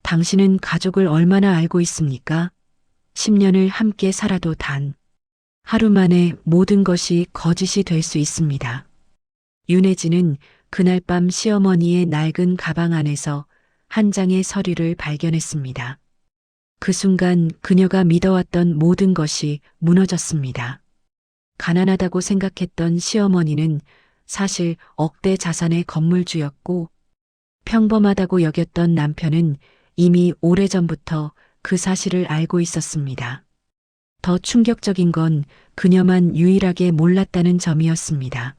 당신은 가족을 얼마나 알고 있습니까? 10년을 함께 살아도 단 하루 만에 모든 것이 거짓이 될 수 있습니다. 윤혜진은 그날 밤 시어머니의 낡은 가방 안에서 한 장의 서류를 발견했습니다. 그 순간 그녀가 믿어왔던 모든 것이 무너졌습니다. 가난하다고 생각했던 시어머니는 사실 억대 자산의 건물주였고, 평범하다고 여겼던 남편은 이미 오래전부터 그 사실을 알고 있었습니다. 더 충격적인 건 그녀만 유일하게 몰랐다는 점이었습니다.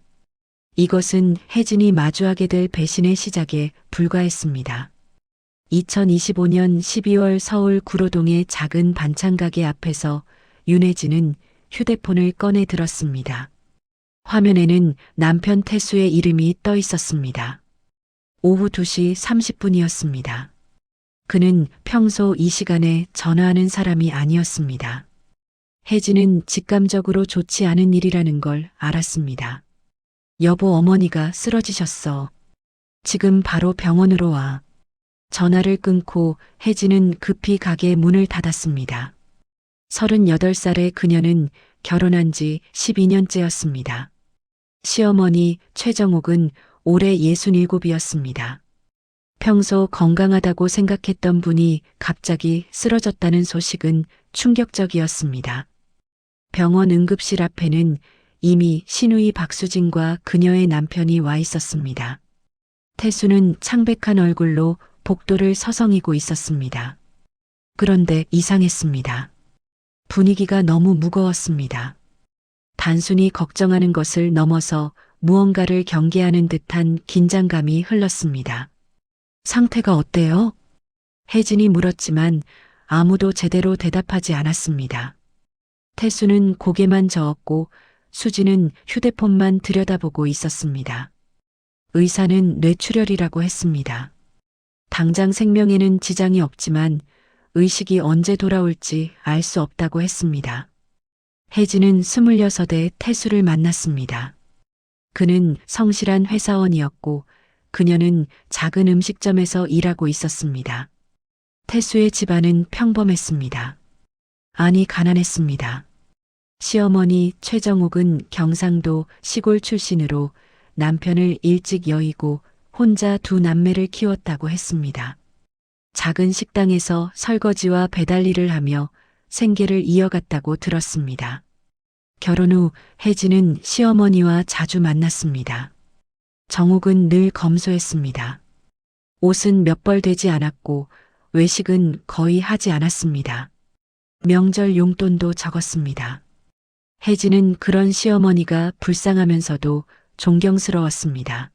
이것은 혜진이 마주하게 될 배신의 시작에 불과했습니다. 2025년 12월 서울 구로동의 작은 반찬가게 앞에서 윤혜진은 휴대폰을 꺼내 들었습니다. 화면에는 남편 태수의 이름이 떠 있었습니다. 오후 2시 30분이었습니다. 그는 평소 이 시간에 전화하는 사람이 아니었습니다. 혜진은 직감적으로 좋지 않은 일이라는 걸 알았습니다. 여보, 어머니가 쓰러지셨어. 지금 바로 병원으로 와. 전화를 끊고 혜진은 급히 가게 문을 닫았습니다. 38살의 그녀는 결혼한 지 12년째였습니다. 시어머니 최정옥은 올해 67이었습니다. 평소 건강하다고 생각했던 분이 갑자기 쓰러졌다는 소식은 충격적이었습니다. 병원 응급실 앞에는 이미 시누이 박수진과 그녀의 남편이 와 있었습니다. 태수는 창백한 얼굴로 복도를 서성이고 있었습니다. 그런데 이상했습니다. 분위기가 너무 무거웠습니다. 단순히 걱정하는 것을 넘어서 무언가를 경계하는 듯한 긴장감이 흘렀습니다. 상태가 어때요? 혜진이 물었지만 아무도 제대로 대답하지 않았습니다. 태수는 고개만 저었고 수지는 휴대폰만 들여다보고 있었습니다. 의사는 뇌출혈이라고 했습니다. 당장 생명에는 지장이 없지만 의식이 언제 돌아올지 알 수 없다고 했습니다. 혜진은 26에 태수를 만났습니다. 그는 성실한 회사원이었고 그녀는 작은 음식점에서 일하고 있었습니다. 태수의 집안은 평범했습니다. 아니, 가난했습니다. 시어머니 최정옥은 경상도 시골 출신으로 남편을 일찍 여의고 혼자 두 남매를 키웠다고 했습니다. 작은 식당에서 설거지와 배달 일을 하며 생계를 이어갔다고 들었습니다. 결혼 후 혜진은 시어머니와 자주 만났습니다. 정옥은 늘 검소했습니다. 옷은 몇 벌 되지 않았고 외식은 거의 하지 않았습니다. 명절 용돈도 적었습니다. 혜진은 그런 시어머니가 불쌍하면서도 존경스러웠습니다.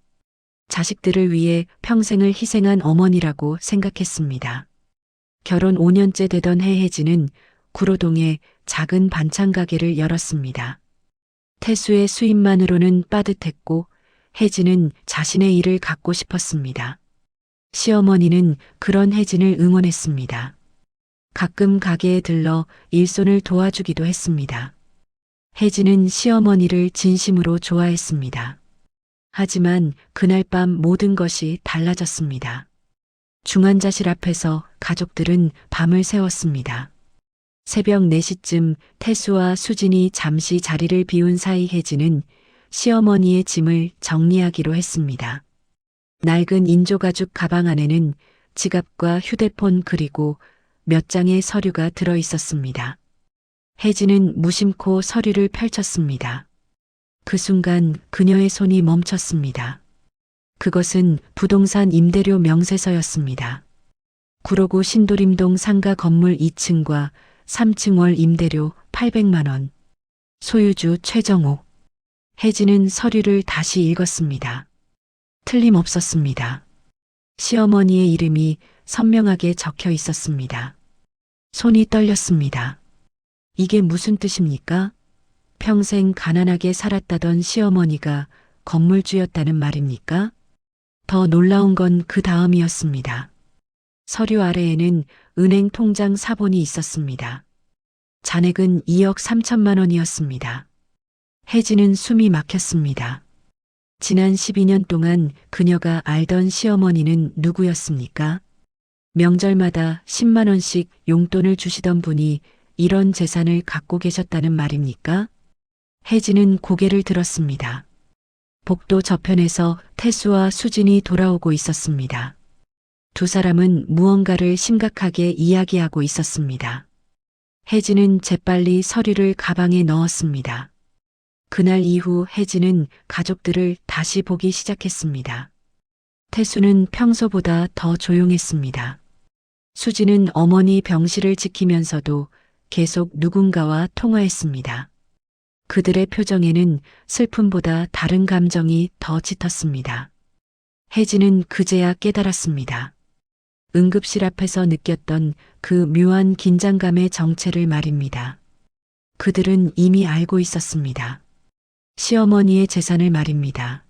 자식들을 위해 평생을 희생한 어머니라고 생각했습니다. 결혼 5년째 되던 해 혜진은 구로동에 작은 반찬 가게를 열었습니다. 태수의 수입만으로는 빠듯했고 혜진은 자신의 일을 갖고 싶었습니다. 시어머니는 그런 혜진을 응원했습니다. 가끔 가게에 들러 일손을 도와주기도 했습니다. 혜진은 시어머니를 진심으로 좋아했습니다. 하지만 그날 밤 모든 것이 달라졌습니다. 중환자실 앞에서 가족들은 밤을 새웠습니다. 새벽 4시쯤 태수와 수진이 잠시 자리를 비운 사이 혜진은 시어머니의 짐을 정리하기로 했습니다. 낡은 인조가죽 가방 안에는 지갑과 휴대폰 그리고 몇 장의 서류가 들어 있었습니다. 혜진은 무심코 서류를 펼쳤습니다. 그 순간 그녀의 손이 멈췄습니다. 그것은 부동산 임대료 명세서였습니다. 구로구 신도림동 상가 건물 2층과 3층 월 임대료 800만 원. 소유주 최정옥. 혜진은 서류를 다시 읽었습니다. 틀림없었습니다. 시어머니의 이름이 선명하게 적혀 있었습니다. 손이 떨렸습니다. 이게 무슨 뜻입니까? 평생 가난하게 살았다던 시어머니가 건물주였다는 말입니까? 더 놀라운 건 그 다음이었습니다. 서류 아래에는 은행 통장 사본이 있었습니다. 잔액은 2억 3천만 원이었습니다. 혜진은 숨이 막혔습니다. 지난 12년 동안 그녀가 알던 시어머니는 누구였습니까? 명절마다 10만 원씩 용돈을 주시던 분이 이런 재산을 갖고 계셨다는 말입니까? 혜진은 고개를 들었습니다. 복도 저편에서 태수와 수진이 돌아오고 있었습니다. 두 사람은 무언가를 심각하게 이야기하고 있었습니다. 혜진은 재빨리 서류를 가방에 넣었습니다. 그날 이후 혜진은 가족들을 다시 보기 시작했습니다. 태수는 평소보다 더 조용했습니다. 수지는 어머니 병실을 지키면서도 계속 누군가와 통화했습니다. 그들의 표정에는 슬픔보다 다른 감정이 더 짙었습니다. 혜진은 그제야 깨달았습니다. 응급실 앞에서 느꼈던 그 묘한 긴장감의 정체를 말입니다. 그들은 이미 알고 있었습니다. 시어머니의 재산을 말입니다.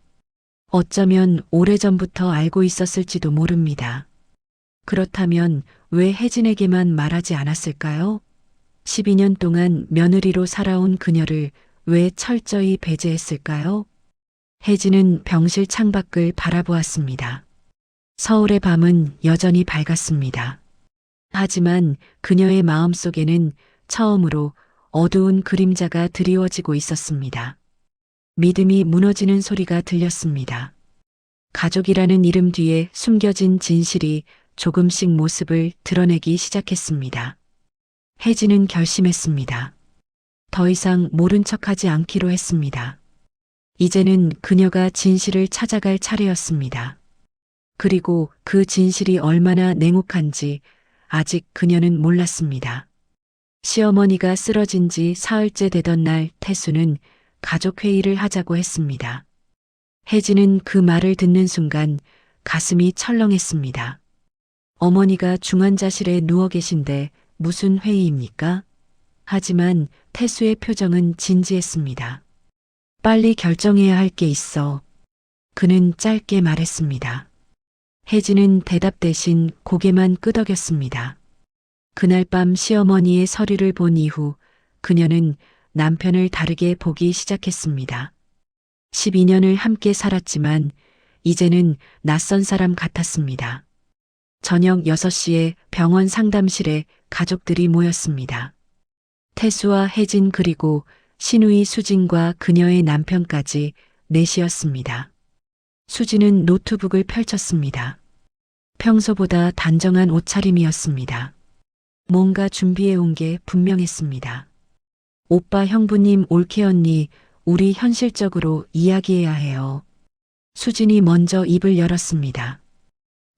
어쩌면 오래전부터 알고 있었을지도 모릅니다. 그렇다면 왜 혜진에게만 말하지 않았을까요? 12년 동안 며느리로 살아온 그녀를 왜 철저히 배제했을까요? 혜진은 병실 창밖을 바라보았습니다. 서울의 밤은 여전히 밝았습니다. 하지만 그녀의 마음속에는 처음으로 어두운 그림자가 드리워지고 있었습니다. 믿음이 무너지는 소리가 들렸습니다. 가족이라는 이름 뒤에 숨겨진 진실이 조금씩 모습을 드러내기 시작했습니다. 혜진은 결심했습니다. 더 이상 모른 척하지 않기로 했습니다. 이제는 그녀가 진실을 찾아갈 차례였습니다. 그리고 그 진실이 얼마나 냉혹한지 아직 그녀는 몰랐습니다. 시어머니가 쓰러진 지 사흘째 되던 날 태수는 가족회의를 하자고 했습니다. 혜진은 그 말을 듣는 순간 가슴이 철렁했습니다. 어머니가 중환자실에 누워 계신데 무슨 회의입니까? 하지만 태수의 표정은 진지했습니다. 빨리 결정해야 할 게 있어. 그는 짧게 말했습니다. 혜진은 대답 대신 고개만 끄덕였습니다. 그날 밤 시어머니의 서류를 본 이후 그녀는 남편을 다르게 보기 시작했습니다. 12년을 함께 살았지만 이제는 낯선 사람 같았습니다. 저녁 6시에 병원 상담실에 가족들이 모였습니다. 태수와 혜진 그리고 시누이 수진과 그녀의 남편까지 넷이었습니다. 수진은 노트북을 펼쳤습니다. 평소보다 단정한 옷차림이었습니다. 뭔가 준비해온 게 분명했습니다. 오빠 형부님 올케 언니, 우리 현실적으로 이야기해야 해요. 수진이 먼저 입을 열었습니다.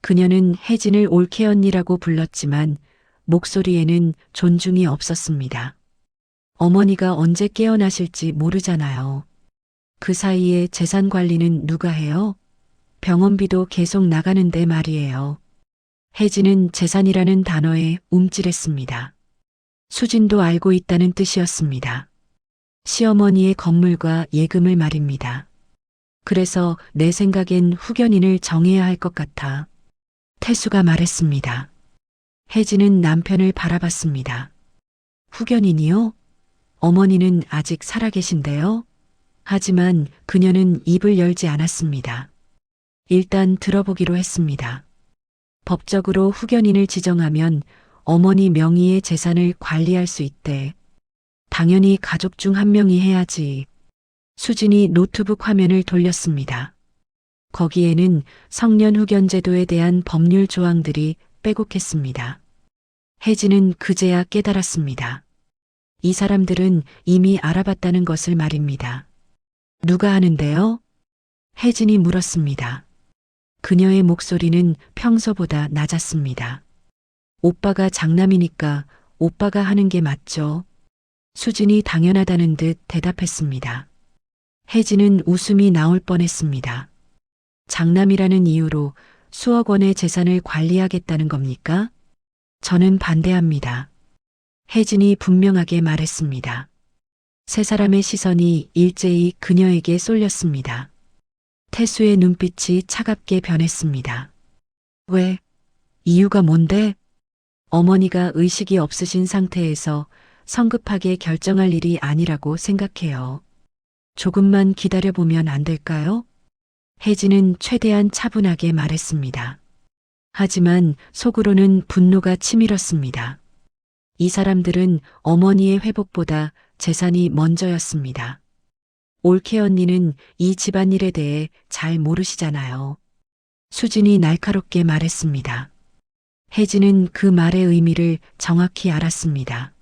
그녀는 혜진을 올케 언니라고 불렀지만 목소리에는 존중이 없었습니다. 어머니가 언제 깨어나실지 모르잖아요. 그 사이에 재산 관리는 누가 해요? 병원비도 계속 나가는데 말이에요. 혜진은 재산이라는 단어에 움찔했습니다. 수진도 알고 있다는 뜻이었습니다. 시어머니의 건물과 예금을 말입니다. 그래서 내 생각엔 후견인을 정해야 할 것 같아. 태수가 말했습니다. 혜진은 남편을 바라봤습니다. 후견인이요? 어머니는 아직 살아계신데요? 하지만 그녀는 입을 열지 않았습니다. 일단 들어보기로 했습니다. 법적으로 후견인을 지정하면 어머니 명의의 재산을 관리할 수 있대. 당연히 가족 중 한 명이 해야지. 수진이 노트북 화면을 돌렸습니다. 거기에는 성년 후견 제도에 대한 법률 조항들이 빼곡했습니다. 혜진은 그제야 깨달았습니다. 이 사람들은 이미 알아봤다는 것을 말입니다. 누가 아는데요? 혜진이 물었습니다. 그녀의 목소리는 평소보다 낮았습니다. 오빠가 장남이니까 오빠가 하는 게 맞죠. 수진이 당연하다는 듯 대답했습니다. 혜진은 웃음이 나올 뻔했습니다. 장남이라는 이유로 수억 원의 재산을 관리하겠다는 겁니까? 저는 반대합니다. 혜진이 분명하게 말했습니다. 세 사람의 시선이 일제히 그녀에게 쏠렸습니다. 태수의 눈빛이 차갑게 변했습니다. 왜? 이유가 뭔데? 어머니가 의식이 없으신 상태에서 성급하게 결정할 일이 아니라고 생각해요. 조금만 기다려보면 안 될까요? 혜진은 최대한 차분하게 말했습니다. 하지만 속으로는 분노가 치밀었습니다. 이 사람들은 어머니의 회복보다 재산이 먼저였습니다. 올케 언니는 이 집안일에 대해 잘 모르시잖아요. 수진이 날카롭게 말했습니다. 혜진은 그 말의 의미를 정확히 알았습니다.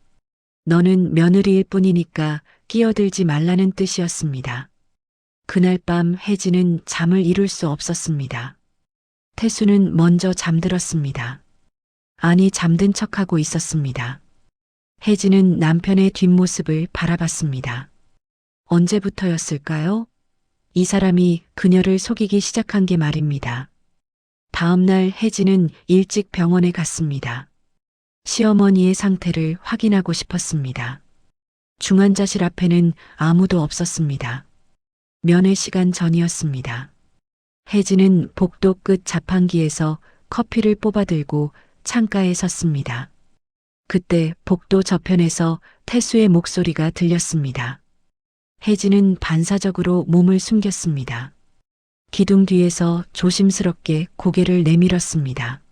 너는 며느리일 뿐이니까 끼어들지 말라는 뜻이었습니다. 그날 밤 혜진은 잠을 이룰 수 없었습니다. 태수는 먼저 잠들었습니다. 아니 잠든 척하고 있었습니다. 혜진은 남편의 뒷모습을 바라봤습니다. 언제부터였을까요? 이 사람이 그녀를 속이기 시작한 게 말입니다. 다음 날 혜진은 일찍 병원에 갔습니다. 시어머니의 상태를 확인하고 싶었습니다. 중환자실 앞에는 아무도 없었습니다. 면회 시간 전이었습니다. 혜진은 복도 끝 자판기에서 커피를 뽑아들고 창가에 섰습니다. 그때 복도 저편에서 태수의 목소리가 들렸습니다. 혜진은 반사적으로 몸을 숨겼습니다. 기둥 뒤에서 조심스럽게 고개를 내밀었습니다.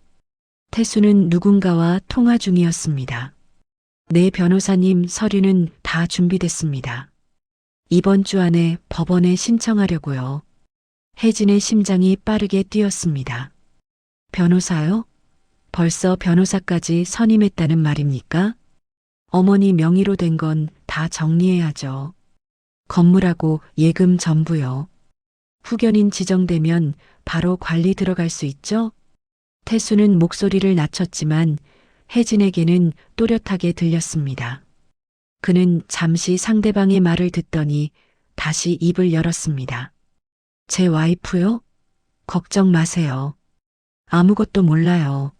태수는 누군가와 통화 중이었습니다. 네, 변호사님, 서류는 다 준비됐습니다. 이번 주 안에 법원에 신청하려고요. 혜진의 심장이 빠르게 뛰었습니다. 변호사요? 벌써 변호사까지 선임했다는 말입니까? 어머니 명의로 된 건 다 정리해야죠. 건물하고 예금 전부요. 후견인 지정되면 바로 관리 들어갈 수 있죠? 태수는 목소리를 낮췄지만 혜진에게는 또렷하게 들렸습니다. 그는 잠시 상대방의 말을 듣더니 다시 입을 열었습니다. 제 와이프요? 걱정 마세요. 아무것도 몰라요.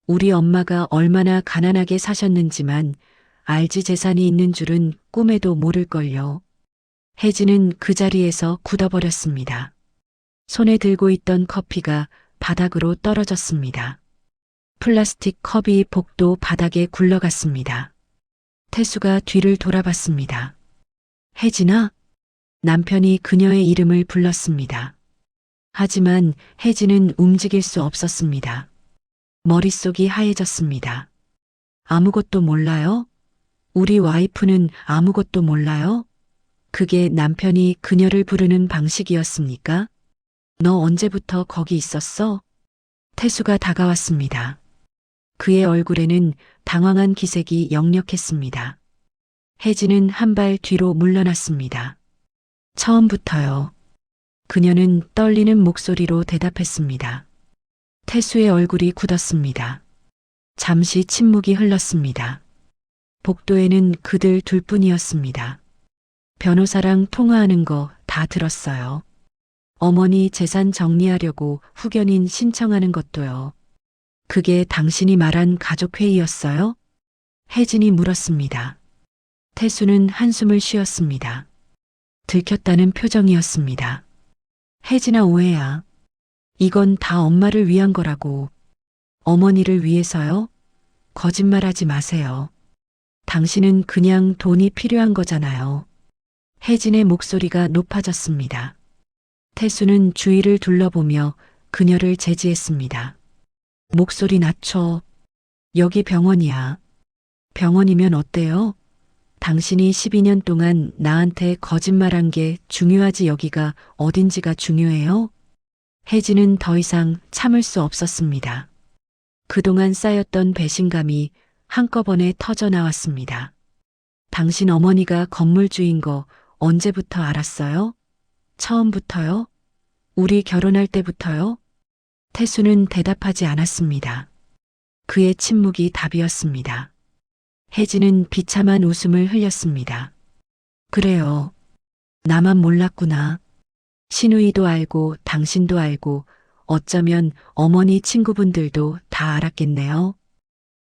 우리 엄마가 얼마나 가난하게 사셨는지만 알지 재산이 있는 줄은 꿈에도 모를걸요. 혜진은 그 자리에서 굳어버렸습니다. 손에 들고 있던 커피가 바닥으로 떨어졌습니다. 플라스틱 컵이 복도 바닥에 굴러갔습니다. 태수가 뒤를 돌아봤습니다. 혜진아? 남편이 그녀의 이름을 불렀습니다. 하지만 혜진은 움직일 수 없었습니다. 머릿속이 하얘졌습니다. 아무것도 몰라요? 우리 와이프는 아무것도 몰라요? 그게 남편이 그녀를 부르는 방식이었습니까? 너 언제부터 거기 있었어? 태수가 다가왔습니다. 그의 얼굴에는 당황한 기색이 역력했습니다. 혜진은 한 발 뒤로 물러났습니다. 처음부터요. 그녀는 떨리는 목소리로 대답했습니다. 태수의 얼굴이 굳었습니다. 잠시 침묵이 흘렀습니다. 복도에는 그들 둘뿐이었습니다. 변호사랑 통화하는 거 다 들었어요. 어머니 재산 정리하려고 후견인 신청하는 것도요. 그게 당신이 말한 가족회의였어요? 혜진이 물었습니다. 태수는 한숨을 쉬었습니다. 들켰다는 표정이었습니다. 혜진아 오해야. 이건 다 엄마를 위한 거라고. 어머니를 위해서요? 거짓말하지 마세요. 당신은 그냥 돈이 필요한 거잖아요. 혜진의 목소리가 높아졌습니다. 태수는 주위를 둘러보며 그녀를 제지했습니다. 목소리 낮춰. 여기 병원이야. 병원이면 어때요? 당신이 12년 동안 나한테 거짓말한 게 중요하지 여기가 어딘지가 중요해요? 혜진은 더 이상 참을 수 없었습니다. 그동안 쌓였던 배신감이 한꺼번에 터져 나왔습니다. 당신 어머니가 건물주인 거 언제부터 알았어요? 처음부터요? 우리 결혼할 때부터요? 태수는 대답하지 않았습니다. 그의 침묵이 답이었습니다. 혜진은 비참한 웃음을 흘렸습니다. 그래요. 나만 몰랐구나. 신우이도 알고 당신도 알고 어쩌면 어머니 친구분들도 다 알았겠네요.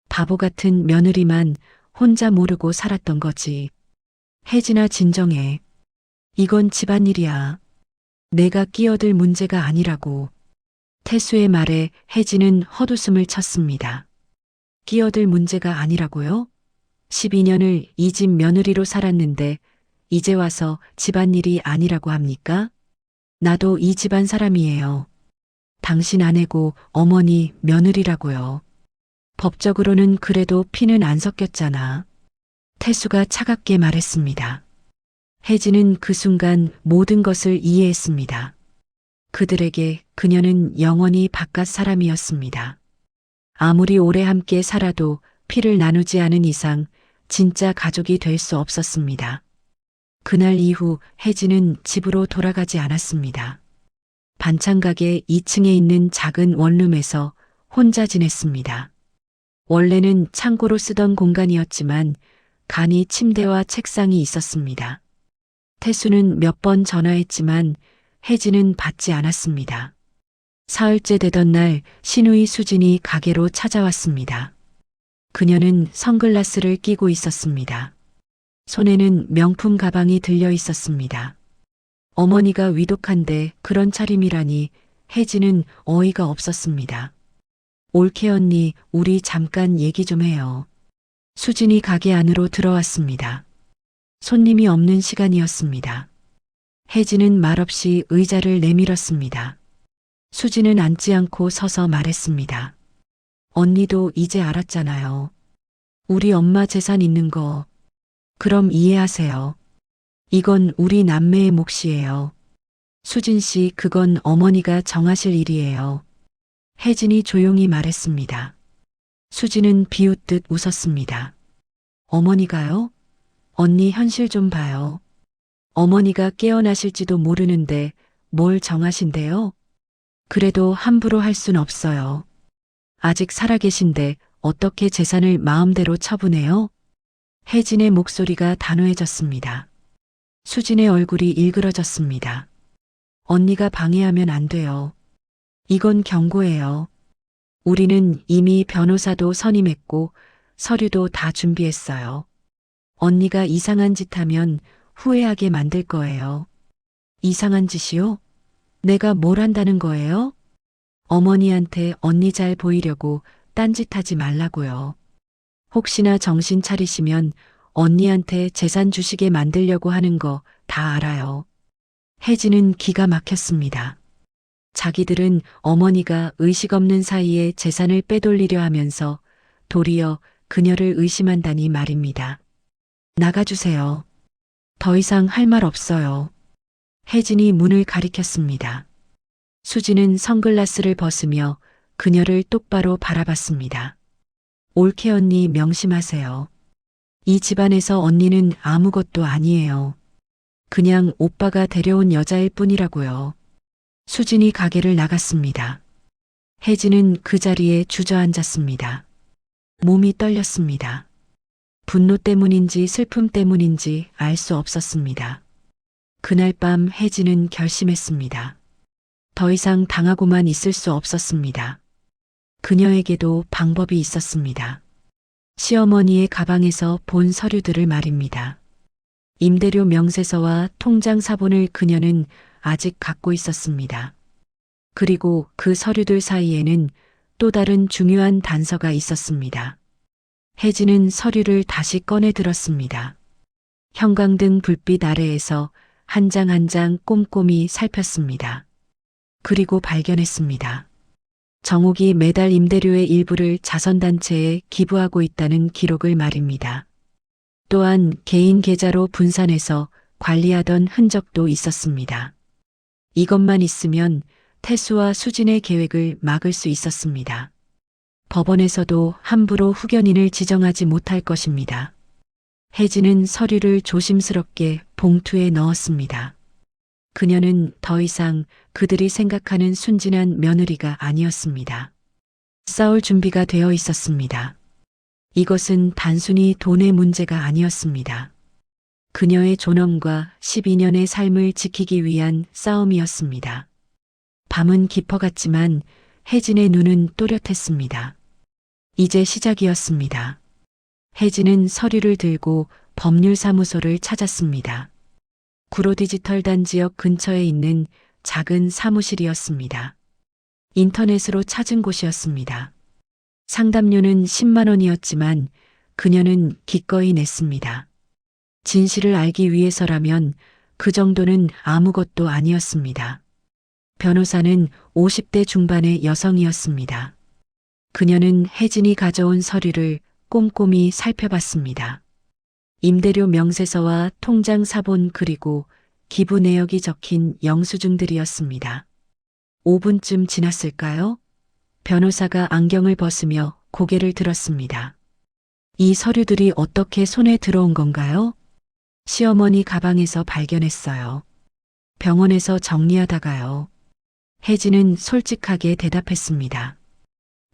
바보 같은 며느리만 혼자 모르고 살았던 거지. 혜진아 진정해. 이건 집안일이야. 내가 끼어들 문제가 아니라고. 태수의 말에 혜진은 헛웃음을 쳤습니다. 끼어들 문제가 아니라고요? 12년을 이 집 며느리로 살았는데 이제 와서 집안일이 아니라고 합니까? 나도 이 집안 사람이에요. 당신 아내고 어머니 며느리라고요. 법적으로는 그래도 피는 안 섞였잖아. 태수가 차갑게 말했습니다. 혜진은 그 순간 모든 것을 이해했습니다. 그들에게 그녀는 영원히 바깥 사람이었습니다. 아무리 오래 함께 살아도 피를 나누지 않은 이상 진짜 가족이 될 수 없었습니다. 그날 이후 혜진은 집으로 돌아가지 않았습니다. 반찬가게 2층에 있는 작은 원룸에서 혼자 지냈습니다. 원래는 창고로 쓰던 공간이었지만 간이 침대와 책상이 있었습니다. 태수는 몇 번 전화했지만 혜진은 받지 않았습니다. 사흘째 되던 날 신우이 수진이 가게로 찾아왔습니다. 그녀는 선글라스를 끼고 있었습니다. 손에는 명품 가방이 들려 있었습니다. 어머니가 위독한데 그런 차림이라니 혜진은 어이가 없었습니다. 올케 언니, 우리 잠깐 얘기 좀 해요. 수진이 가게 안으로 들어왔습니다. 손님이 없는 시간이었습니다. 혜진은 말없이 의자를 내밀었습니다. 수진은 앉지 않고 서서 말했습니다. 언니도 이제 알았잖아요. 우리 엄마 재산 있는 거. 그럼 이해하세요. 이건 우리 남매의 몫이에요. 수진 씨, 그건 어머니가 정하실 일이에요. 혜진이 조용히 말했습니다. 수진은 비웃듯 웃었습니다. 어머니가요? 언니 현실 좀 봐요. 어머니가 깨어나실지도 모르는데 뭘 정하신대요? 그래도 함부로 할 순 없어요. 아직 살아계신데 어떻게 재산을 마음대로 처분해요? 혜진의 목소리가 단호해졌습니다. 수진의 얼굴이 일그러졌습니다. 언니가 방해하면 안 돼요. 이건 경고예요. 우리는 이미 변호사도 선임했고 서류도 다 준비했어요. 언니가 이상한 짓 하면 후회하게 만들 거예요. 이상한 짓이요? 내가 뭘 한다는 거예요? 어머니한테 언니 잘 보이려고 딴짓하지 말라고요. 혹시나 정신 차리시면 언니한테 재산 주시게 만들려고 하는 거 다 알아요. 혜진은 기가 막혔습니다. 자기들은 어머니가 의식 없는 사이에 재산을 빼돌리려 하면서 도리어 그녀를 의심한다니 말입니다. 나가주세요. 더 이상 할 말 없어요. 혜진이 문을 가리켰습니다. 수지는 선글라스를 벗으며 그녀를 똑바로 바라봤습니다. 올케 언니 명심하세요. 이 집안에서 언니는 아무것도 아니에요. 그냥 오빠가 데려온 여자일 뿐이라고요. 수진이 가게를 나갔습니다. 혜진은 그 자리에 주저앉았습니다. 몸이 떨렸습니다. 분노 때문인지 슬픔 때문인지 알 수 없었습니다. 그날 밤 혜진은 결심했습니다. 더 이상 당하고만 있을 수 없었습니다. 그녀에게도 방법이 있었습니다. 시어머니의 가방에서 본 서류들을 말입니다. 임대료 명세서와 통장 사본을 그녀는 아직 갖고 있었습니다. 그리고 그 서류들 사이에는 또 다른 중요한 단서가 있었습니다. 혜진은 서류를 다시 꺼내 들었습니다. 형광등 불빛 아래에서 한 장 한 장 꼼꼼히 살폈습니다. 그리고 발견했습니다. 정옥이 매달 임대료의 일부를 자선단체에 기부하고 있다는 기록을 말입니다. 또한 개인 계좌로 분산해서 관리하던 흔적도 있었습니다. 이것만 있으면 태수와 수진의 계획을 막을 수 있었습니다. 법원에서도 함부로 후견인을 지정하지 못할 것입니다. 혜진은 서류를 조심스럽게 봉투에 넣었습니다. 그녀는 더 이상 그들이 생각하는 순진한 며느리가 아니었습니다. 싸울 준비가 되어 있었습니다. 이것은 단순히 돈의 문제가 아니었습니다. 그녀의 존엄과 12년의 삶을 지키기 위한 싸움이었습니다. 밤은 깊어갔지만 혜진의 눈은 또렷했습니다. 이제 시작이었습니다. 혜진은 서류를 들고 법률사무소를 찾았습니다. 구로디지털 단지역 근처에 있는 작은 사무실이었습니다. 인터넷으로 찾은 곳이었습니다. 상담료는 10만 원이었지만 그녀는 기꺼이 냈습니다. 진실을 알기 위해서라면 그 정도는 아무것도 아니었습니다. 변호사는 50대 중반의 여성이었습니다. 그녀는 혜진이 가져온 서류를 꼼꼼히 살펴봤습니다. 임대료 명세서와 통장 사본 그리고 기부 내역이 적힌 영수증들이었습니다. 5분쯤 지났을까요? 변호사가 안경을 벗으며 고개를 들었습니다. 이 서류들이 어떻게 손에 들어온 건가요? 시어머니 가방에서 발견했어요. 병원에서 정리하다가요. 혜진은 솔직하게 대답했습니다.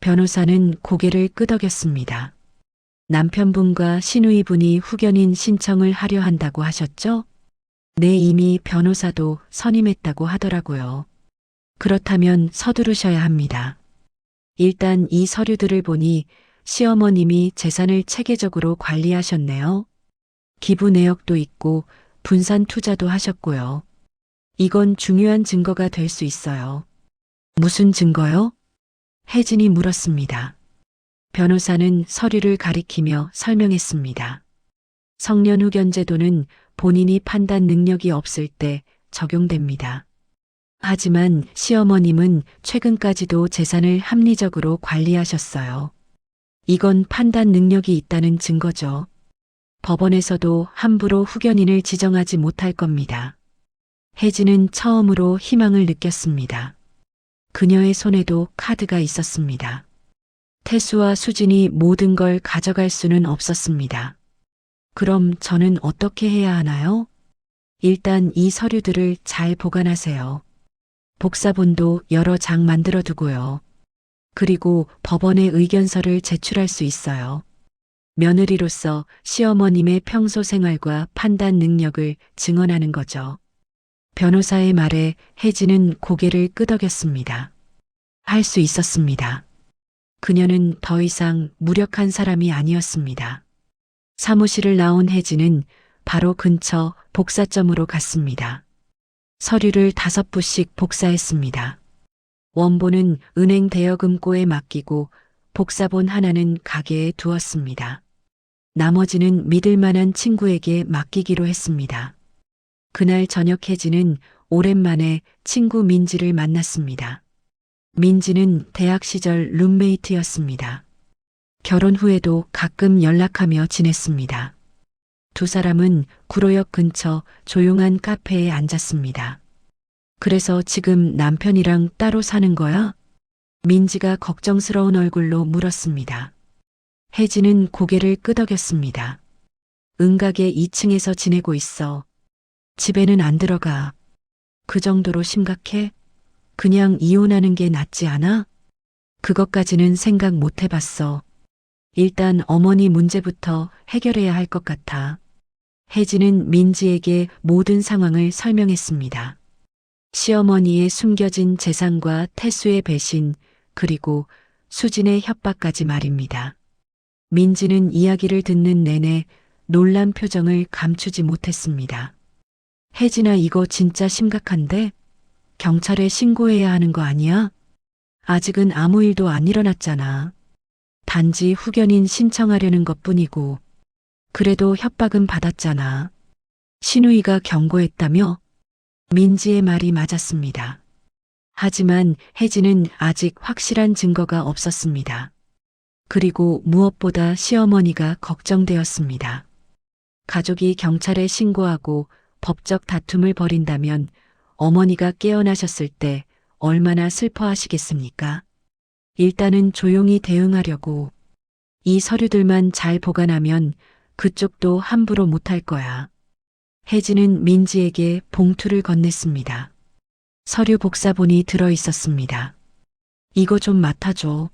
변호사는 고개를 끄덕였습니다. 남편분과 시누이분이 후견인 신청을 하려 한다고 하셨죠? 네, 이미 변호사도 선임했다고 하더라고요. 그렇다면 서두르셔야 합니다. 일단 이 서류들을 보니 시어머님이 재산을 체계적으로 관리하셨네요. 기부 내역도 있고 분산 투자도 하셨고요. 이건 중요한 증거가 될 수 있어요. 무슨 증거요? 혜진이 물었습니다. 변호사는 서류를 가리키며 설명했습니다. 성년후견제도는 본인이 판단 능력이 없을 때 적용됩니다. 하지만 시어머님은 최근까지도 재산을 합리적으로 관리하셨어요. 이건 판단 능력이 있다는 증거죠. 법원에서도 함부로 후견인을 지정하지 못할 겁니다. 혜진은 처음으로 희망을 느꼈습니다. 그녀의 손에도 카드가 있었습니다. 태수와 수진이 모든 걸 가져갈 수는 없었습니다. 그럼 저는 어떻게 해야 하나요? 일단 이 서류들을 잘 보관하세요. 복사본도 여러 장 만들어 두고요. 그리고 법원에 의견서를 제출할 수 있어요. 며느리로서 시어머님의 평소 생활과 판단 능력을 증언하는 거죠. 변호사의 말에 혜진은 고개를 끄덕였습니다. 할 수 있었습니다. 그녀는 더 이상 무력한 사람이 아니었습니다. 사무실을 나온 혜진은 바로 근처 복사점으로 갔습니다. 서류를 5부씩 복사했습니다. 원본은 은행 대여금고에 맡기고 복사본 하나는 가게에 두었습니다. 나머지는 믿을 만한 친구에게 맡기기로 했습니다. 그날 저녁 혜진은 오랜만에 친구 민지를 만났습니다. 민지는 대학 시절 룸메이트였습니다. 결혼 후에도 가끔 연락하며 지냈습니다. 두 사람은 구로역 근처 조용한 카페에 앉았습니다. 그래서 지금 남편이랑 따로 사는 거야? 민지가 걱정스러운 얼굴로 물었습니다. 혜진은 고개를 끄덕였습니다. 응가게 2층에서 지내고 있어. 집에는 안 들어가. 그 정도로 심각해? 그냥 이혼하는 게 낫지 않아? 그것까지는 생각 못 해봤어. 일단 어머니 문제부터 해결해야 할 것 같아. 혜진은 민지에게 모든 상황을 설명했습니다. 시어머니의 숨겨진 재산과 태수의 배신, 그리고 수진의 협박까지 말입니다. 민지는 이야기를 듣는 내내 놀란 표정을 감추지 못했습니다. 혜진아, 이거 진짜 심각한데? 경찰에 신고해야 하는 거 아니야? 아직은 아무 일도 안 일어났잖아. 단지 후견인 신청하려는 것뿐이고. 그래도 협박은 받았잖아. 시누이가 경고했다며? 민지의 말이 맞았습니다. 하지만 혜진은 아직 확실한 증거가 없었습니다. 그리고 무엇보다 시어머니가 걱정되었습니다. 가족이 경찰에 신고하고 법적 다툼을 벌인다면 어머니가 깨어나셨을 때 얼마나 슬퍼하시겠습니까? 일단은 조용히 대응하려고. 이 서류들만 잘 보관하면 그쪽도 함부로 못할 거야. 혜진은 민지에게 봉투를 건넸습니다. 서류 복사본이 들어 있었습니다. 이거 좀 맡아줘.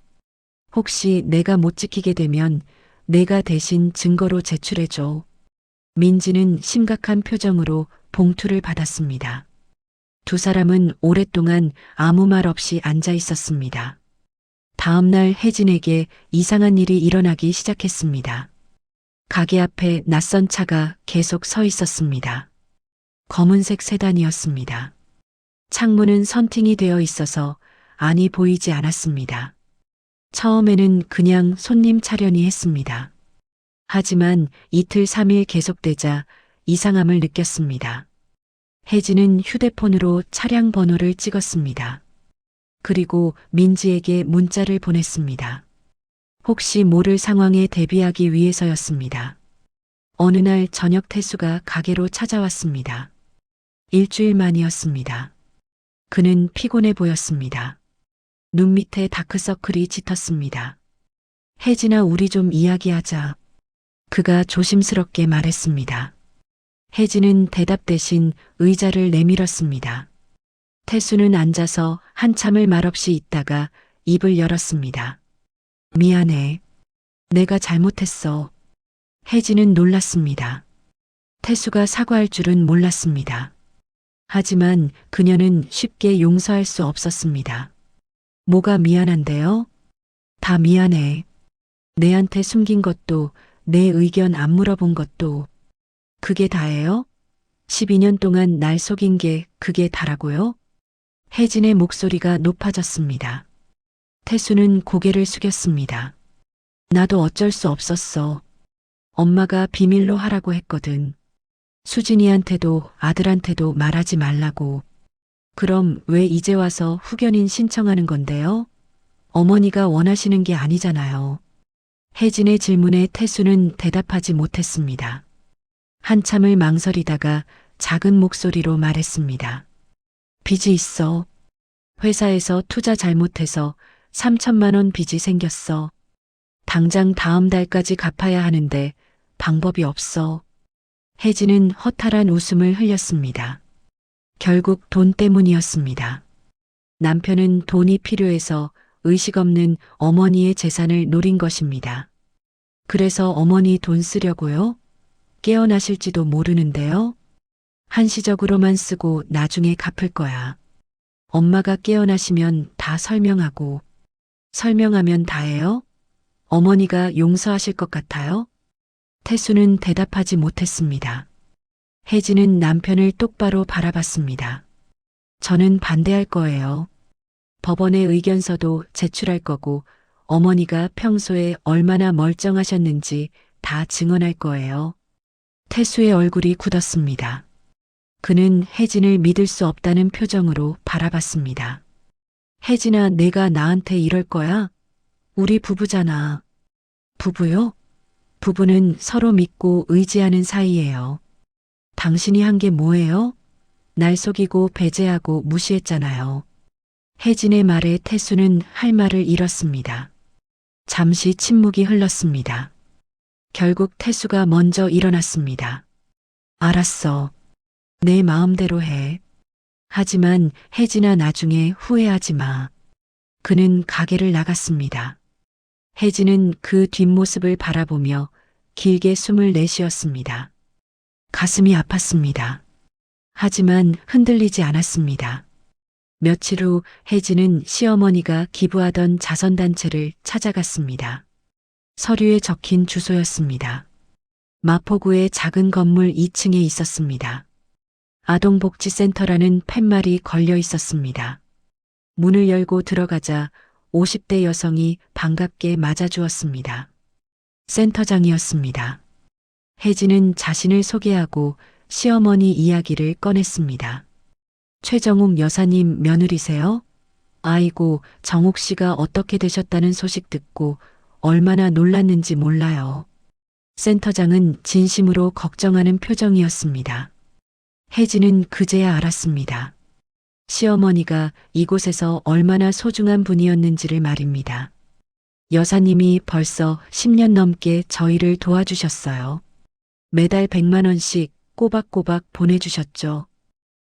혹시 내가 못 지키게 되면 내가 대신 증거로 제출해줘. 민지는 심각한 표정으로 봉투를 받았습니다. 두 사람은 오랫동안 아무 말 없이 앉아 있었습니다. 다음 날 혜진에게 이상한 일이 일어나기 시작했습니다. 가게 앞에 낯선 차가 계속 서 있었습니다. 검은색 세단이었습니다. 창문은 선팅이 되어 있어서 안이 보이지 않았습니다. 처음에는 그냥 손님 차려니 했습니다. 하지만 이틀 3일 계속되자 이상함을 느꼈습니다. 혜진은 휴대폰으로 차량 번호를 찍었습니다. 그리고 민지에게 문자를 보냈습니다. 혹시 모를 상황에 대비하기 위해서였습니다. 어느 날 저녁 태수가 가게로 찾아왔습니다. 일주일 만이었습니다. 그는 피곤해 보였습니다. 눈 밑에 다크서클이 짙었습니다. 혜진아, 우리 좀 이야기하자. 그가 조심스럽게 말했습니다. 혜진은 대답 대신 의자를 내밀었습니다. 태수는 앉아서 한참을 말없이 있다가 입을 열었습니다. 미안해. 내가 잘못했어. 혜진은 놀랐습니다. 태수가 사과할 줄은 몰랐습니다. 하지만 그녀는 쉽게 용서할 수 없었습니다. 뭐가 미안한데요? 다 미안해. 내한테 숨긴 것도, 내 의견 안 물어본 것도. 그게 다예요? 12년 동안 날 속인 게 그게 다라고요? 혜진의 목소리가 높아졌습니다. 태수는 고개를 숙였습니다. 나도 어쩔 수 없었어. 엄마가 비밀로 하라고 했거든. 수진이한테도 아들한테도 말하지 말라고. 그럼 왜 이제 와서 후견인 신청하는 건데요? 어머니가 원하시는 게 아니잖아요. 혜진의 질문에 태수는 대답하지 못했습니다. 한참을 망설이다가 작은 목소리로 말했습니다. 빚이 있어. 회사에서 투자 잘못해서 3천만 원 빚이 생겼어. 당장 다음 달까지 갚아야 하는데 방법이 없어. 혜진은 허탈한 웃음을 흘렸습니다. 결국 돈 때문이었습니다. 남편은 돈이 필요해서 의식 없는 어머니의 재산을 노린 것입니다. 그래서 어머니 돈 쓰려고요? 깨어나실지도 모르는데요. 한시적으로만 쓰고 나중에 갚을 거야. 엄마가 깨어나시면 다 설명하고. 설명하면 다예요? 어머니가 용서하실 것 같아요? 태수는 대답하지 못했습니다. 혜진은 남편을 똑바로 바라봤습니다. 저는 반대할 거예요. 법원에 의견서도 제출할 거고 어머니가 평소에 얼마나 멀쩡하셨는지 다 증언할 거예요. 태수의 얼굴이 굳었습니다. 그는 혜진을 믿을 수 없다는 표정으로 바라봤습니다. 혜진아, 내가 나한테 이럴 거야? 우리 부부잖아. 부부요? 부부는 서로 믿고 의지하는 사이예요. 당신이 한 게 뭐예요? 날 속이고 배제하고 무시했잖아요. 혜진의 말에 태수는 할 말을 잃었습니다. 잠시 침묵이 흘렀습니다. 결국 태수가 먼저 일어났습니다. 알았어. 내 마음대로 해. 하지만 혜진아, 나중에 후회하지 마. 그는 가게를 나갔습니다. 혜진은 그 뒷모습을 바라보며 길게 숨을 내쉬었습니다. 가슴이 아팠습니다. 하지만 흔들리지 않았습니다. 며칠 후 혜진은 시어머니가 기부하던 자선단체를 찾아갔습니다. 서류에 적힌 주소였습니다. 마포구의 작은 건물 2층에 있었습니다. 아동복지센터라는 팻말이 걸려 있었습니다. 문을 열고 들어가자 50대 여성이 반갑게 맞아주었습니다. 센터장이었습니다. 혜진은 자신을 소개하고 시어머니 이야기를 꺼냈습니다. 최정욱 여사님 며느리세요? 아이고, 정욱 씨가 어떻게 되셨다는 소식 듣고 얼마나 놀랐는지 몰라요. 센터장은 진심으로 걱정하는 표정이었습니다. 혜진은 그제야 알았습니다. 시어머니가 이곳에서 얼마나 소중한 분이었는지를 말입니다. 여사님이 벌써 10년 넘게 저희를 도와주셨어요. 매달 100만 원씩 꼬박꼬박 보내주셨죠.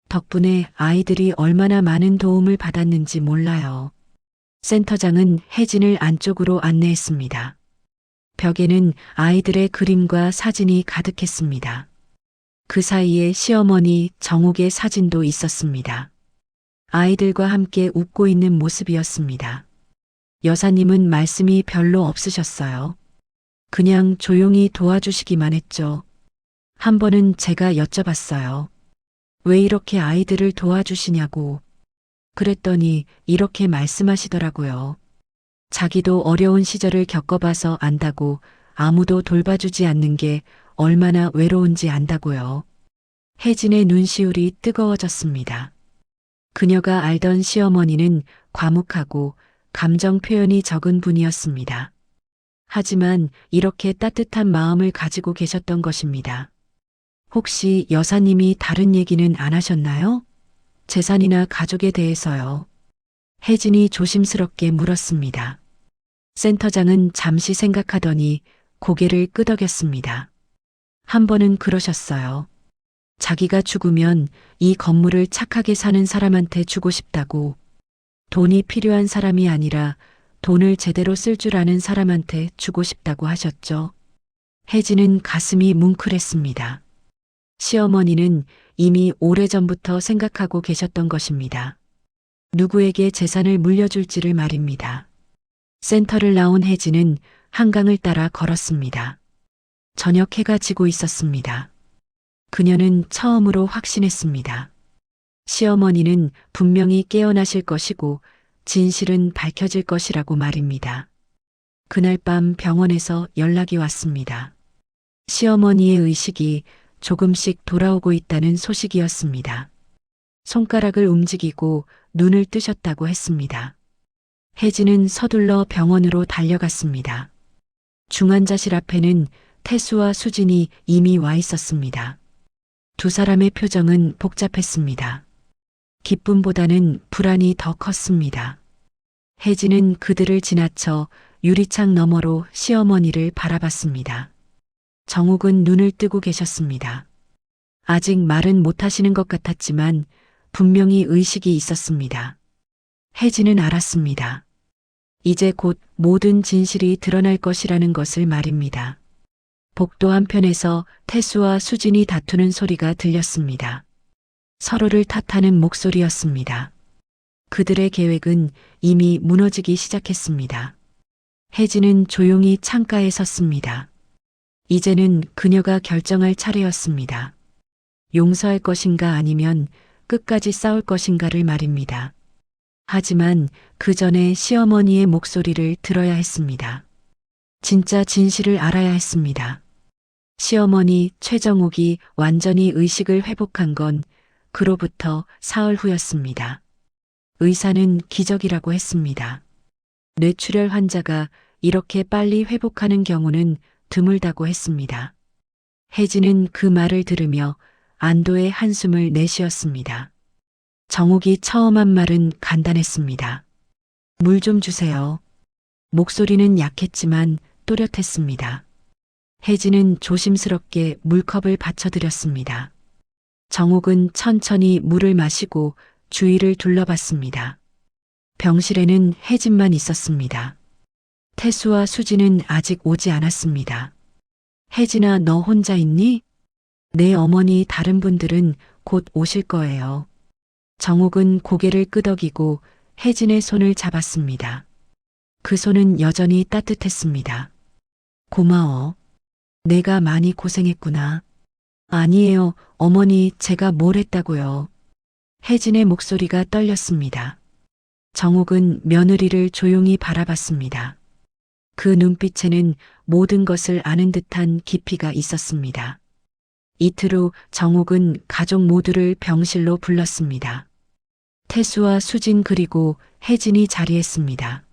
덕분에 아이들이 얼마나 많은 도움을 받았는지 몰라요. 센터장은 혜진을 안쪽으로 안내했습니다. 벽에는 아이들의 그림과 사진이 가득했습니다. 그 사이에 시어머니 정욱의 사진도 있었습니다. 아이들과 함께 웃고 있는 모습이었습니다. 여사님은 말씀이 별로 없으셨어요. 그냥 조용히 도와주시기만 했죠. 한 번은 제가 여쭤봤어요. 왜 이렇게 아이들을 도와주시냐고. 그랬더니 이렇게 말씀하시더라고요. 자기도 어려운 시절을 겪어봐서 안다고, 아무도 돌봐주지 않는 게 얼마나 외로운지 안다고요. 혜진의 눈시울이 뜨거워졌습니다. 그녀가 알던 시어머니는 과묵하고 감정 표현이 적은 분이었습니다. 하지만 이렇게 따뜻한 마음을 가지고 계셨던 것입니다. 혹시 여사님이 다른 얘기는 안 하셨나요? 재산이나 가족에 대해서요. 혜진이 조심스럽게 물었습니다. 센터장은 잠시 생각하더니 고개를 끄덕였습니다. 한 번은 그러셨어요. 자기가 죽으면 이 건물을 착하게 사는 사람한테 주고 싶다고. 돈이 필요한 사람이 아니라 돈을 제대로 쓸 줄 아는 사람한테 주고 싶다고 하셨죠. 혜진은 가슴이 뭉클했습니다. 시어머니는 이미 오래전부터 생각하고 계셨던 것입니다. 누구에게 재산을 물려줄지를 말입니다. 센터를 나온 혜진은 한강을 따라 걸었습니다. 저녁 해가 지고 있었습니다. 그녀는 처음으로 확신했습니다. 시어머니는 분명히 깨어나실 것이고 진실은 밝혀질 것이라고 말입니다. 그날 밤 병원에서 연락이 왔습니다. 시어머니의 의식이 조금씩 돌아오고 있다는 소식이었습니다. 손가락을 움직이고 눈을 뜨셨다고 했습니다. 혜진은 서둘러 병원으로 달려갔습니다. 중환자실 앞에는 태수와 수진이 이미 와 있었습니다. 두 사람의 표정은 복잡했습니다. 기쁨보다는 불안이 더 컸습니다. 혜진은 그들을 지나쳐 유리창 너머로 시어머니를 바라봤습니다. 정욱은 눈을 뜨고 계셨습니다. 아직 말은 못하시는 것 같았지만 분명히 의식이 있었습니다. 혜진은 알았습니다. 이제 곧 모든 진실이 드러날 것이라는 것을 말입니다. 복도 한편에서 태수와 수진이 다투는 소리가 들렸습니다. 서로를 탓하는 목소리였습니다. 그들의 계획은 이미 무너지기 시작했습니다. 혜진은 조용히 창가에 섰습니다. 이제는 그녀가 결정할 차례였습니다. 용서할 것인가 아니면 끝까지 싸울 것인가를 말입니다. 하지만 그 전에 시어머니의 목소리를 들어야 했습니다. 진짜 진실을 알아야 했습니다. 시어머니 최정욱이 완전히 의식을 회복한 건 그로부터 사흘 후였습니다. 의사는 기적이라고 했습니다. 뇌출혈 환자가 이렇게 빨리 회복하는 경우는 드물다고 했습니다. 혜진은 그 말을 들으며 안도의 한숨을 내쉬었습니다. 정욱이 처음 한 말은 간단했습니다. 물 좀 주세요. 목소리는 약했지만 또렷했습니다. 혜진은 조심스럽게 물컵을 받쳐드렸습니다. 정욱은 천천히 물을 마시고 주위를 둘러봤습니다. 병실에는 혜진만 있었습니다. 태수와 수진은 아직 오지 않았습니다. 혜진아, 너 혼자 있니? 내 어머니 다른 분들은 곧 오실 거예요. 정욱은 고개를 끄덕이고 혜진의 손을 잡았습니다. 그 손은 여전히 따뜻했습니다. 고마워. 내가 많이 고생했구나. 아니에요, 어머니, 제가 뭘 했다고요. 혜진의 목소리가 떨렸습니다. 정욱은 며느리를 조용히 바라봤습니다. 그 눈빛에는 모든 것을 아는 듯한 깊이가 있었습니다. 이틀 후 정욱은 가족 모두를 병실로 불렀습니다. 태수와 수진 그리고 혜진이 자리했습니다.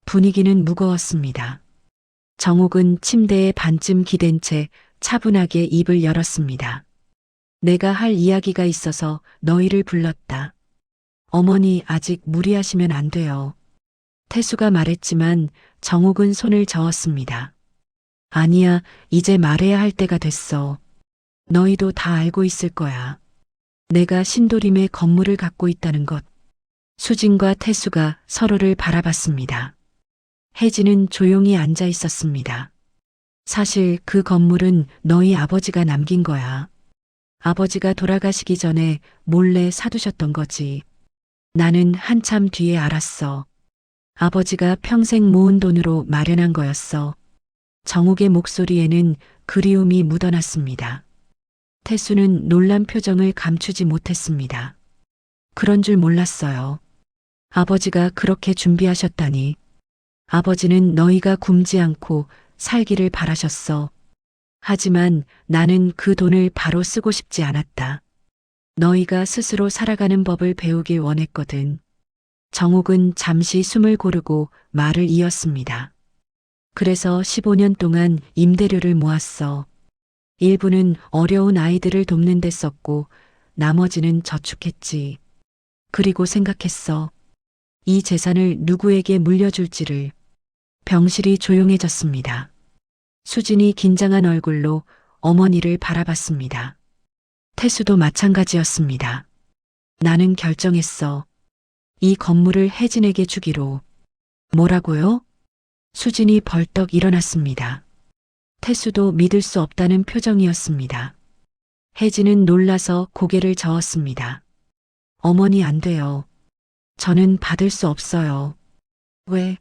분위기는 무거웠습니다. 정욱은 침대에 반쯤 기댄 채 차분하게 입을 열었습니다. 내가 할 이야기가 있어서 너희를 불렀다. 어머니, 아직 무리하시면 안 돼요. 태수가 말했지만 정욱은 손을 저었습니다. 아니야, 이제 말해야 할 때가 됐어. 너희도 다 알고 있을 거야. 내가 신도림의 건물을 갖고 있다는 것. 수진과 태수가 서로를 바라봤습니다. 혜진은 조용히 앉아 있었습니다. 사실 그 건물은 너희 아버지가 남긴 거야. 아버지가 돌아가시기 전에 몰래 사두셨던 거지. 나는 한참 뒤에 알았어. 아버지가 평생 모은 돈으로 마련한 거였어. 정욱의 목소리에는 그리움이 묻어났습니다. 태수는 놀란 표정을 감추지 못했습니다. 그런 줄 몰랐어요. 아버지가 그렇게 준비하셨다니. 아버지는 너희가 굶지 않고 살기를 바라셨어. 하지만 나는 그 돈을 바로 쓰고 싶지 않았다. 너희가 스스로 살아가는 법을 배우길 원했거든. 정옥은 잠시 숨을 고르고 말을 이었습니다. 그래서 15년 동안 임대료를 모았어. 일부는 어려운 아이들을 돕는 데 썼고 나머지는 저축했지. 그리고 생각했어. 이 재산을 누구에게 물려줄지를. 병실이 조용해졌습니다. 수진이 긴장한 얼굴로 어머니를 바라봤습니다. 태수도 마찬가지였습니다. 나는 결정했어. 이 건물을 혜진에게 주기로. 뭐라고요? 수진이 벌떡 일어났습니다. 태수도 믿을 수 없다는 표정이었습니다. 혜진은 놀라서 고개를 저었습니다. 어머니 안 돼요. 저는 받을 수 없어요. 왜?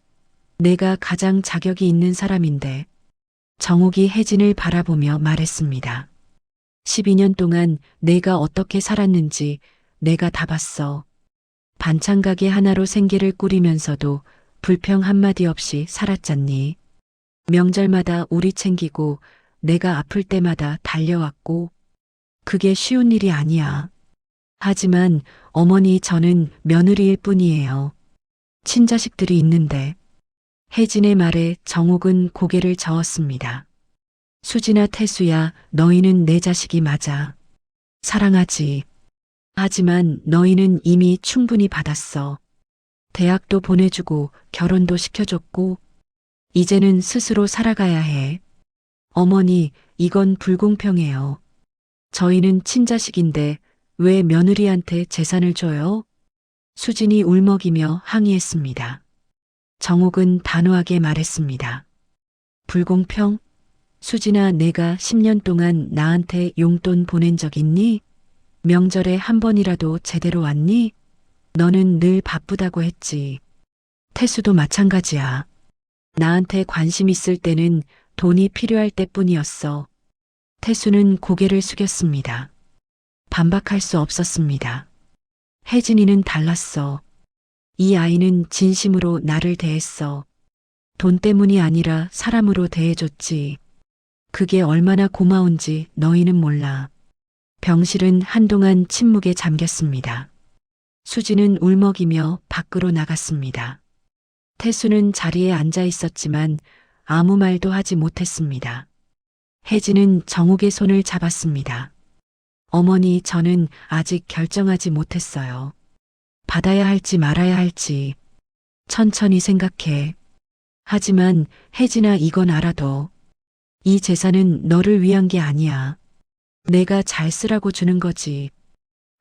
내가 가장 자격이 있는 사람인데. 정옥이 혜진을 바라보며 말했습니다. 12년 동안 내가 어떻게 살았는지 내가 다 봤어. 반찬 가게 하나로 생계를 꾸리면서도 불평 한마디 없이 살았잖니. 명절마다 우리 챙기고 내가 아플 때마다 달려왔고 그게 쉬운 일이 아니야. 하지만 어머니 저는 며느리일 뿐이에요. 친자식들이 있는데. 혜진의 말에 정옥은 고개를 저었습니다. 수진아 태수야 너희는 내 자식이 맞아. 사랑하지. 하지만 너희는 이미 충분히 받았어. 대학도 보내주고 결혼도 시켜줬고 이제는 스스로 살아가야 해. 어머니 이건 불공평해요. 저희는 친자식인데 왜 며느리한테 재산을 줘요? 수진이 울먹이며 항의했습니다. 정옥은 단호하게 말했습니다. 불공평? 수진아 내가 10년 동안 나한테 용돈 보낸 적 있니? 명절에 한 번이라도 제대로 왔니? 너는 늘 바쁘다고 했지. 태수도 마찬가지야. 나한테 관심 있을 때는 돈이 필요할 때뿐이었어. 태수는 고개를 숙였습니다. 반박할 수 없었습니다. 혜진이는 달랐어. 이 아이는 진심으로 나를 대했어. 돈 때문이 아니라 사람으로 대해줬지. 그게 얼마나 고마운지 너희는 몰라. 병실은 한동안 침묵에 잠겼습니다. 수지는 울먹이며 밖으로 나갔습니다. 태수는 자리에 앉아 있었지만 아무 말도 하지 못했습니다. 혜진은 정옥의 손을 잡았습니다. 어머니, 저는 아직 결정하지 못했어요. 받아야 할지 말아야 할지 천천히 생각해. 하지만 혜진아 이건 알아둬. 이 재산은 너를 위한 게 아니야. 내가 잘 쓰라고 주는 거지.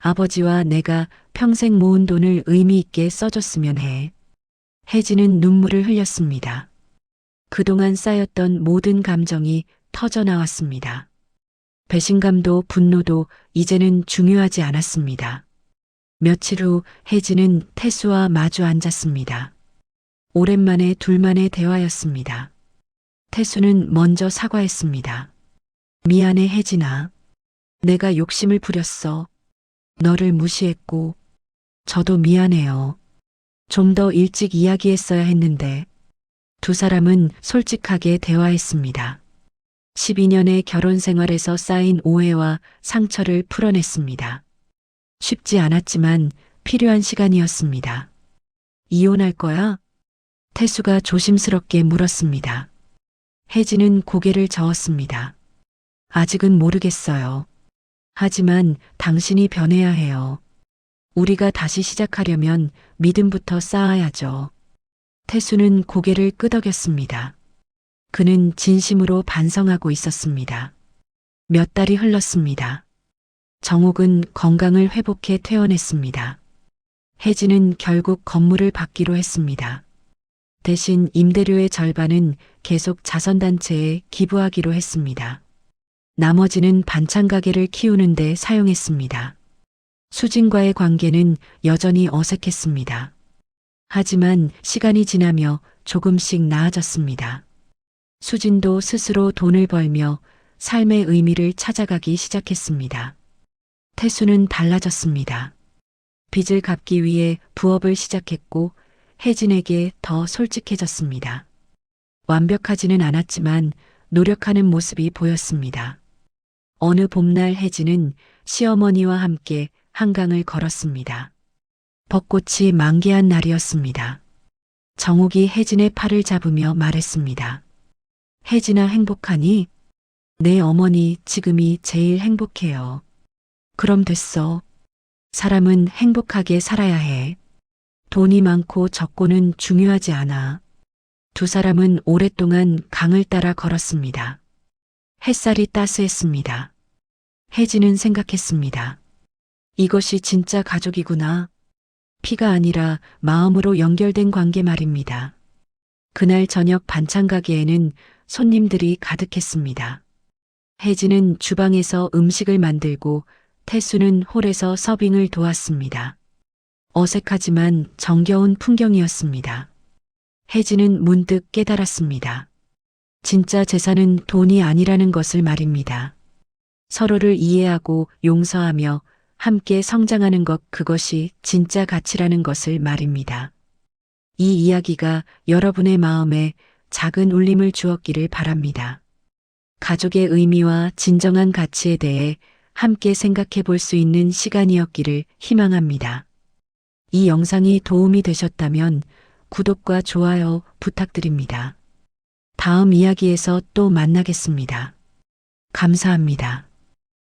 아버지와 내가 평생 모은 돈을 의미 있게 써줬으면 해. 혜진은 눈물을 흘렸습니다. 그동안 쌓였던 모든 감정이 터져 나왔습니다. 배신감도 분노도 이제는 중요하지 않았습니다. 며칠 후 혜진은 태수와 마주 앉았습니다. 오랜만에 둘만의 대화였습니다. 태수는 먼저 사과했습니다. 미안해 혜진아. 내가 욕심을 부렸어. 너를 무시했고 저도 미안해요. 좀 더 일찍 이야기했어야 했는데. 두 사람은 솔직하게 대화했습니다. 12년의 결혼 생활에서 쌓인 오해와 상처를 풀어냈습니다. 쉽지 않았지만 필요한 시간이었습니다. 이혼할 거야? 태수가 조심스럽게 물었습니다. 혜진은 고개를 저었습니다. 아직은 모르겠어요. 하지만 당신이 변해야 해요. 우리가 다시 시작하려면 믿음부터 쌓아야죠. 태수는 고개를 끄덕였습니다. 그는 진심으로 반성하고 있었습니다. 몇 달이 흘렀습니다. 정옥은 건강을 회복해 퇴원했습니다. 혜진은 결국 건물을 받기로 했습니다. 대신 임대료의 절반은 계속 자선단체에 기부하기로 했습니다. 나머지는 반찬 가게를 키우는 데 사용했습니다. 수진과의 관계는 여전히 어색했습니다. 하지만 시간이 지나며 조금씩 나아졌습니다. 수진도 스스로 돈을 벌며 삶의 의미를 찾아가기 시작했습니다. 태수는 달라졌습니다. 빚을 갚기 위해 부업을 시작했고 혜진에게 더 솔직해졌습니다. 완벽하지는 않았지만 노력하는 모습이 보였습니다. 어느 봄날 혜진은 시어머니와 함께 한강을 걸었습니다. 벚꽃이 만개한 날이었습니다. 정옥이 혜진의 팔을 잡으며 말했습니다. 혜진아, 행복하니? 내 어머니 지금이 제일 행복해요. 그럼 됐어. 사람은 행복하게 살아야 해. 돈이 많고 적고는 중요하지 않아. 두 사람은 오랫동안 강을 따라 걸었습니다. 햇살이 따스했습니다. 혜진은 생각했습니다. 이것이 진짜 가족이구나. 피가 아니라 마음으로 연결된 관계 말입니다. 그날 저녁 반찬 가게에는 손님들이 가득했습니다. 혜진은 주방에서 음식을 만들고 태수는 홀에서 서빙을 도왔습니다. 어색하지만 정겨운 풍경이었습니다. 혜진은 문득 깨달았습니다. 진짜 재산은 돈이 아니라는 것을 말입니다. 서로를 이해하고 용서하며 함께 성장하는 것, 그것이 진짜 가치라는 것을 말입니다. 이 이야기가 여러분의 마음에 작은 울림을 주었기를 바랍니다. 가족의 의미와 진정한 가치에 대해 함께 생각해 볼 수 있는 시간이었기를 희망합니다. 이 영상이 도움이 되셨다면 구독과 좋아요 부탁드립니다. 다음 이야기에서 또 만나겠습니다. 감사합니다.